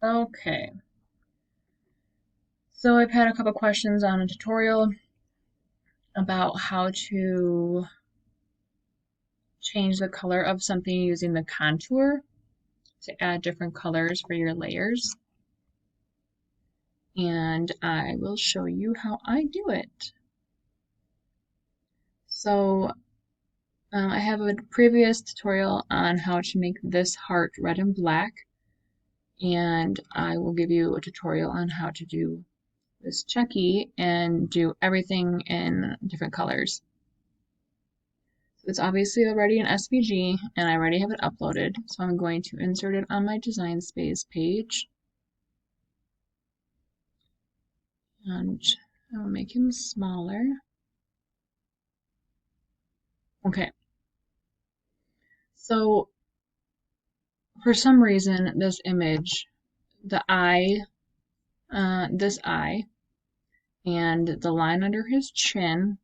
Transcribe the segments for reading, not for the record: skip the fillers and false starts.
Okay, so I've had a couple questions on a tutorial about how to change the color of something using the contour to add different colors for your layers. And I will show you how I do it. So I have a previous tutorial on how to make this heart red and black, and I will give you a tutorial on how to do this Chucky and do everything in different colors. So it's obviously already an SVG and I already have it uploaded, so I'm going to insert it on my design space page. And I'll make him smaller. Okay. So for some reason, this image, the eye, this eye, and the line under his chin,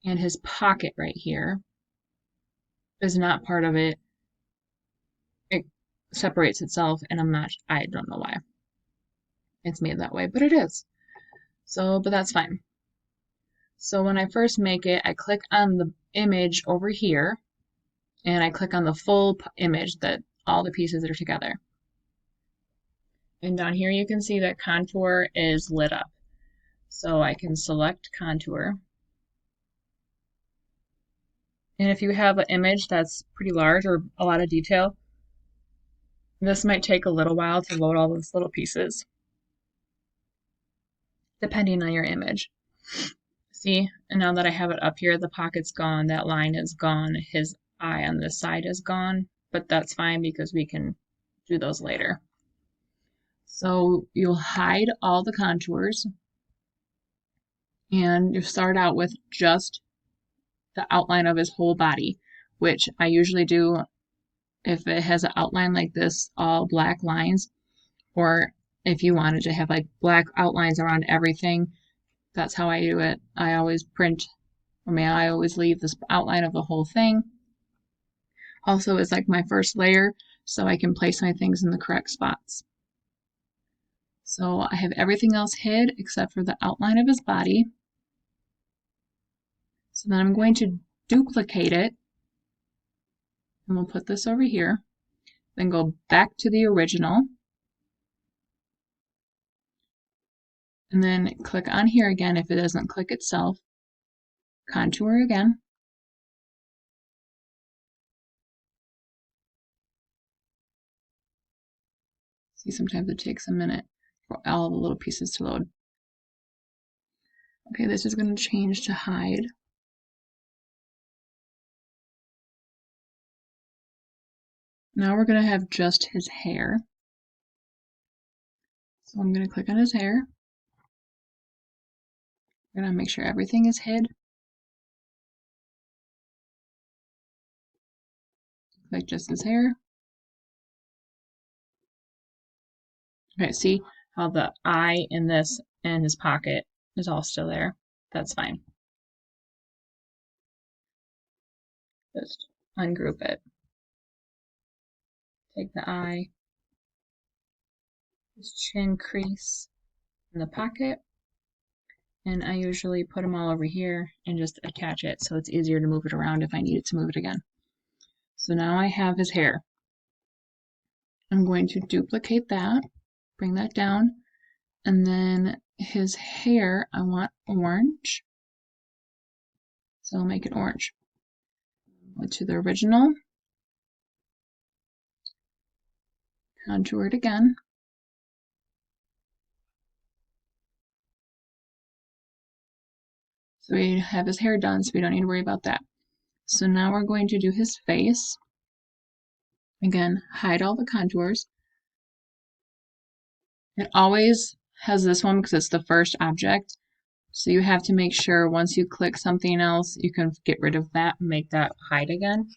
and his pocket right here is not part of it. It separates itself, and I don't know why it's made that way, but it is. So, but that's fine. So when I first make it, I click on the image over here, and I click on the full image that all the pieces are together. And down here you can see that contour is lit up. So I can select contour. And if you have an image that's pretty large or a lot of detail, this might take a little while to load all those little pieces, depending on your image. See, and now that I have it up here, the pocket's gone, that line is gone, his eye on this side is gone, but that's fine because we can do those later. So you'll hide all the contours, and you start out with just the outline of his whole body, which I usually do if it has an outline like this, all black lines, or if you wanted to have like black outlines around everything, that's how I do it. I always I always leave this outline of the whole thing. Also, it's like my first layer, so I can place my things in the correct spots. So I have everything else hid except for the outline of his body. So then I'm going to duplicate it, and we'll put this over here. Then go back to the original, and then click on here again if it doesn't click itself. Contour again. See, sometimes it takes a minute for all the little pieces to load. Okay, this is going to change to hide. Now we're going to have just his hair. So I'm going to click on his hair. We're going to make sure everything is hid. Click just his hair. Okay, see how the eye in this and his pocket is all still there? That's fine. Just ungroup it. Take the eye, his chin crease in the pocket, and I usually put them all over here and just attach it so it's easier to move it around if I needed to move it again. So now I have his hair. I'm going to duplicate that, bring that down, and then his hair, I want orange. So I'll make it orange. Go to the original, contour it again. So we have his hair done, so we don't need to worry about that. So now we're going to do his face. Again, hide all the contours. It always has this one because it's the first object. So you have to make sure once you click something else, you can get rid of that and make that hide again.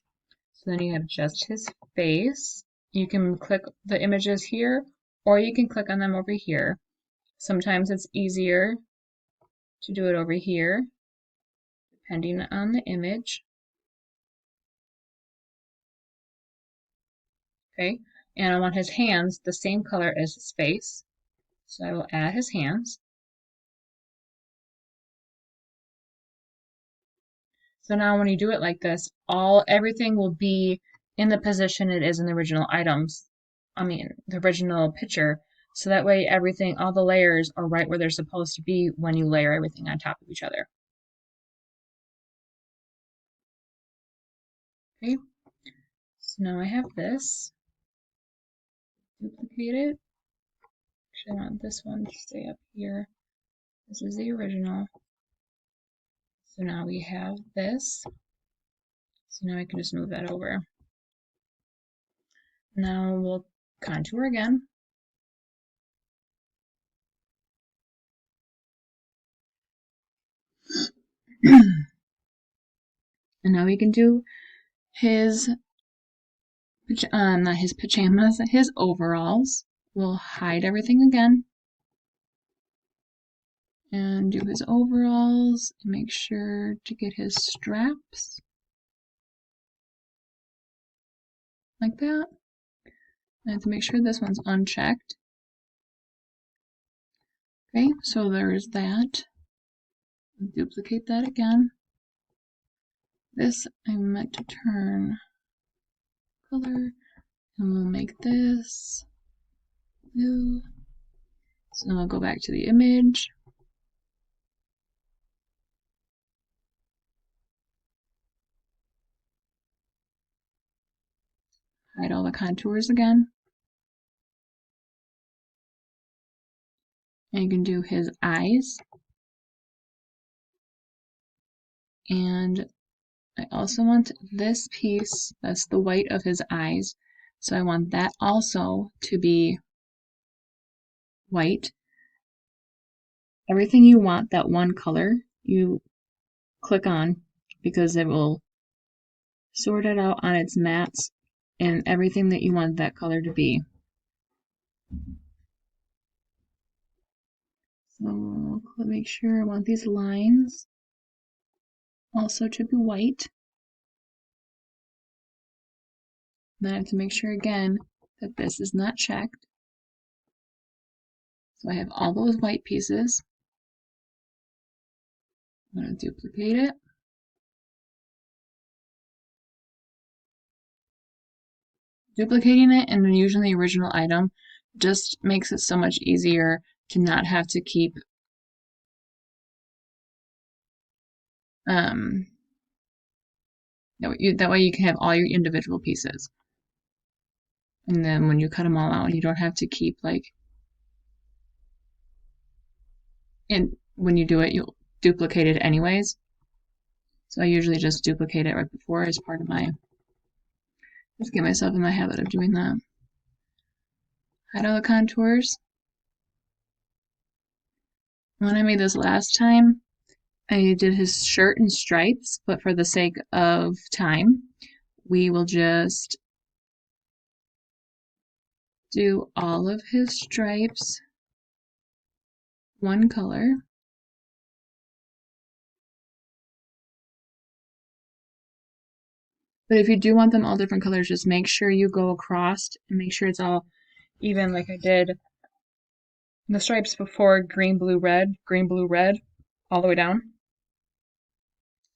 So then you have just his face. You can click the images here, or you can click on them over here. Sometimes it's easier to do it over here, depending on the image. Okay, And I want his hands the same color as his face. So I will add his hands. So now when you do it like this, everything will be in the position it is in the original items. The original picture. So that way all the layers are right where they're supposed to be when you layer everything on top of each other. Okay, so now I have this. Duplicate it. Actually, I want this one to stay up here. This is the original. So now we have this. So now I can just move that over. Now we'll contour again. And now we can do his, not his pajamas, his overalls. We'll hide everything again. And do his overalls and make sure to get his straps. Like that. I have to make sure this one's unchecked. Okay, so there's that. Duplicate that again. This I meant to turn color, and we'll make this blue. So now I'll go back to the image. Hide all the contours again. And you can do his eyes. And I also want this piece, that's the white of his eyes. So I want that also to be white. Everything you want that one color, you click on because it will sort it out on its mats and everything that you want that color to be. So make sure I want these lines also to be white. Then I have to make sure again that this is not checked. So I have all those white pieces. I'm going to duplicate it. Duplicating it and then using the original item just makes it so much easier to not have to keep that way you can have all your individual pieces. And then when you cut them all out, you don't have to keep and when you do it, you'll duplicate it anyways. So I usually just duplicate it right before as part of just get myself in the habit of doing that. Hide all the contours. When I made this last time, I did his shirt in stripes, but for the sake of time, we will just do all of his stripes one color. But if you do want them all different colors, just make sure you go across and make sure it's all even like I did the stripes before, green, blue, red, all the way down.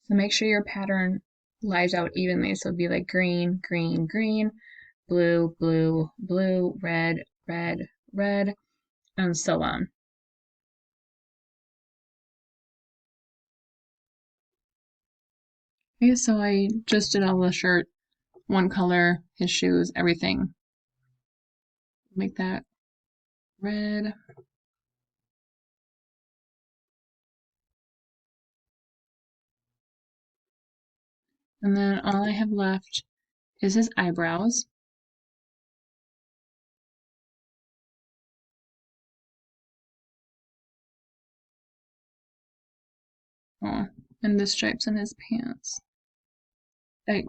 So make sure your pattern lies out evenly. So it'd be like green, green, green, blue, blue, blue, red, red, red, and so on. Okay, so I just did all the shirt, one color, his shoes, everything. Make that red. And then all I have left is his eyebrows. Oh, and the stripes on his pants. I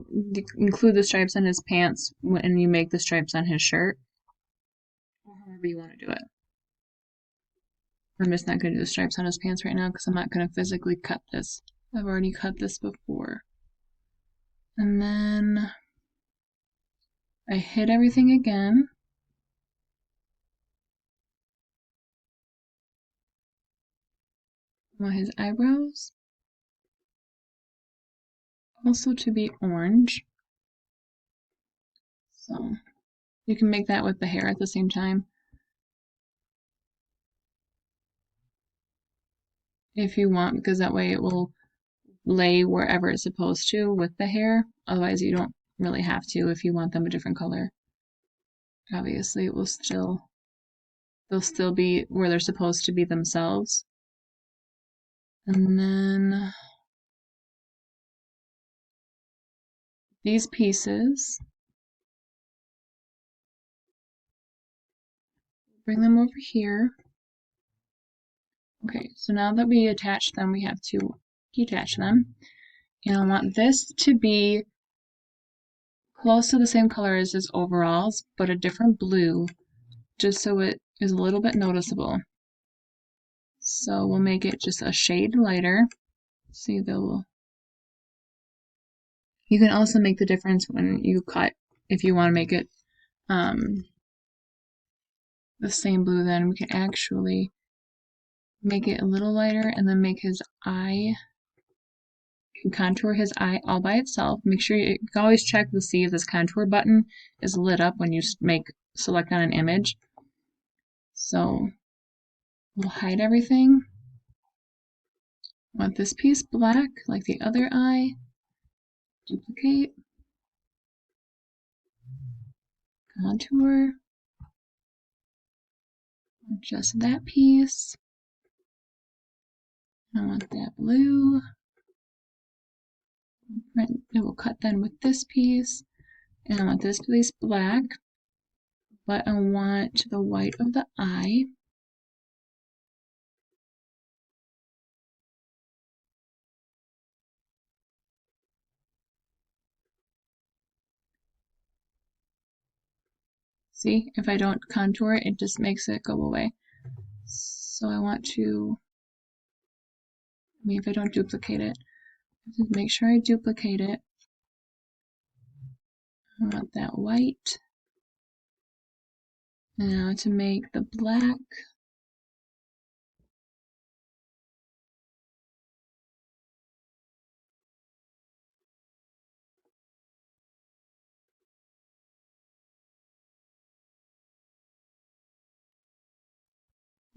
include the stripes on his pants when you make the stripes on his shirt, or however you want to do it. I'm just not going to do the stripes on his pants right now because I'm not going to physically cut this. I've already cut this before. And then I hit everything again. want his eyebrows also to be orange. So you can make that with the hair at the same time if you want, because that way it will lay wherever it's supposed to with the hair. Otherwise, you don't really have to if you want them a different color. Obviously, it will still, they'll still be where they're supposed to be themselves. And then these pieces, bring them over here. Okay, so now that we attach them, we have to detach them. And I want this to be close to the same color as his overalls, but a different blue, just so it is a little bit noticeable. So we'll make it just a shade lighter. See, they'll. You can also make the difference when you cut. If you want to make it the same blue, then we can actually make it a little lighter and then make his eye. You can contour his eye all by itself. Make sure you can always check to see if this contour button is lit up when you select on an image. So we'll hide everything. Want this piece black like the other eye. Duplicate. Contour. Adjust that piece. I want that blue. It will cut then with this piece. And I want this piece black. But I want the white of the eye. See, if I don't contour it, it just makes it go away. So I want to, if I don't duplicate it, make sure I duplicate it. I want that white. Now to make the black.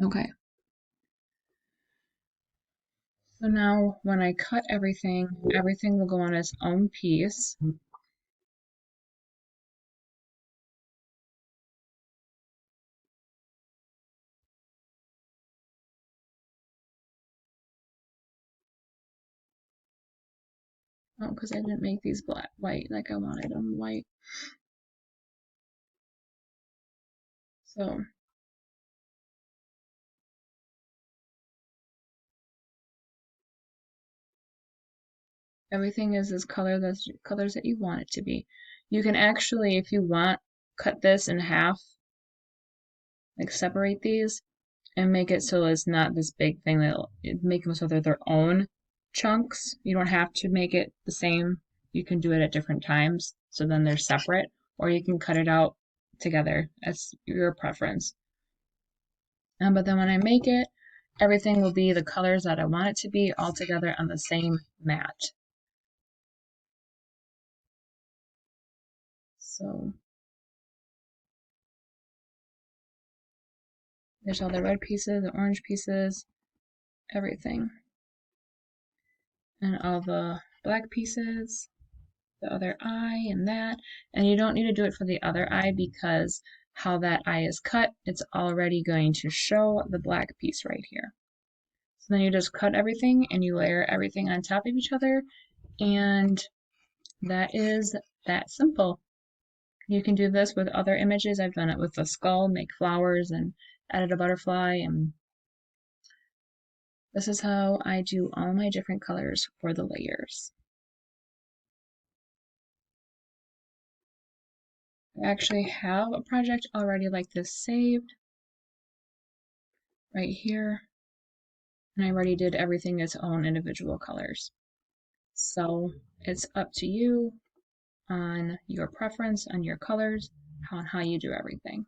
Okay. So now when I cut everything, everything will go on its own piece. Oh, because I didn't make these white like I wanted them white. So everything is this colors that you want it to be. You can actually, if you want, cut this in half, like separate these, and make it so it's not this big thing. That'll make them so they're their own chunks. You don't have to make it the same. You can do it at different times, so then they're separate, or you can cut it out together. That's your preference. But then when I make it, everything will be the colors that I want it to be all together on the same mat. So there's all the red pieces, the orange pieces, everything. And all the black pieces, the other eye and that. And you don't need to do it for the other eye because how that eye is cut, it's already going to show the black piece right here. So then you just cut everything and you layer everything on top of each other, and that is that simple. You can do this with other images. I've done it with a skull, make flowers, and added a butterfly, and this is how I do all my different colors for the layers. I actually have a project already like this saved right here, and I already did everything its own individual colors. So it's up to you on your preference, on your colors, on how you do everything.